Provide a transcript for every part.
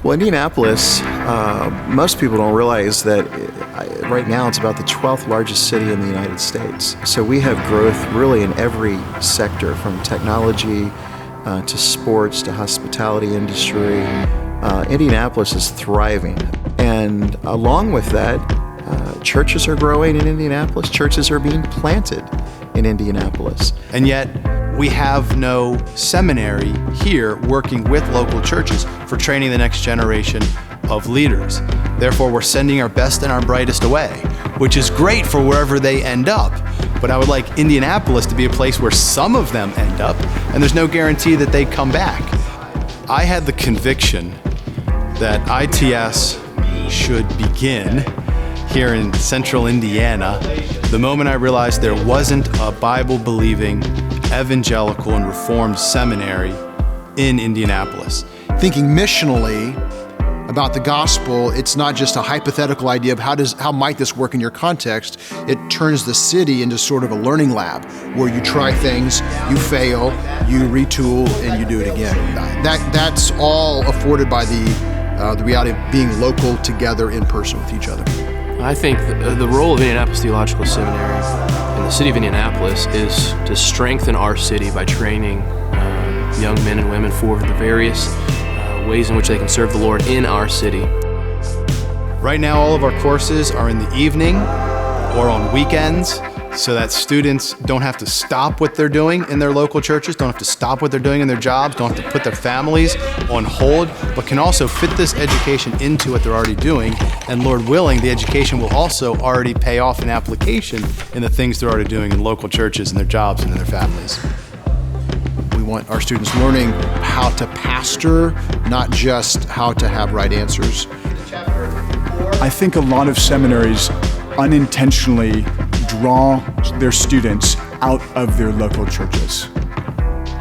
Well, Indianapolis, most people don't realize that right now it's about the 12th largest city in the United States. So we have growth really in every sector, from technology to sports to hospitality industry. Indianapolis is thriving. And along with that, churches are growing in Indianapolis. Churches are being planted in Indianapolis. And yet, we have no seminary here working with local churches for training the next generation of leaders. Therefore, we're sending our best and our brightest away, which is great for wherever they end up. But I would like Indianapolis to be a place where some of them end up, and there's no guarantee that they come back. I had the conviction that ITS should begin here in central Indiana the moment I realized there wasn't a Bible-believing, evangelical, and Reformed seminary in Indianapolis. Thinking missionally about the gospel, it's not just a hypothetical idea of how might this work in your context. It turns the city into sort of a learning lab where you try things, you fail, you retool, and you do it again. That's all afforded by the reality of being local together in person with each other. I think the role of Indianapolis Theological Seminary in the city of Indianapolis is to strengthen our city by training young men and women for the various ways in which they can serve the Lord in our city. Right now, all of our courses are in the evening or on weekends, so that students don't have to stop what they're doing in their local churches, don't have to stop what they're doing in their jobs, don't have to put their families on hold, but can also fit this education into what they're already doing. And Lord willing, the education will also already pay off in application in the things they're already doing in local churches and their jobs and in their families. We want our students learning how to pastor, not just how to have right answers. I think a lot of seminaries unintentionally draw their students out of their local churches.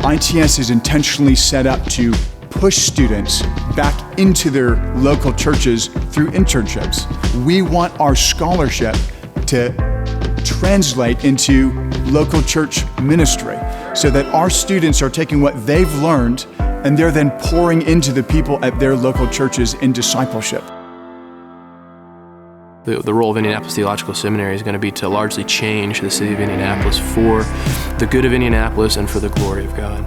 ITS is intentionally set up to push students back into their local churches through internships. We want our scholarship to translate into local church ministry so that our students are taking what they've learned and they're then pouring into the people at their local churches in discipleship. The role of Indianapolis Theological Seminary is going to be to largely change the city of Indianapolis for the good of Indianapolis and for the glory of God.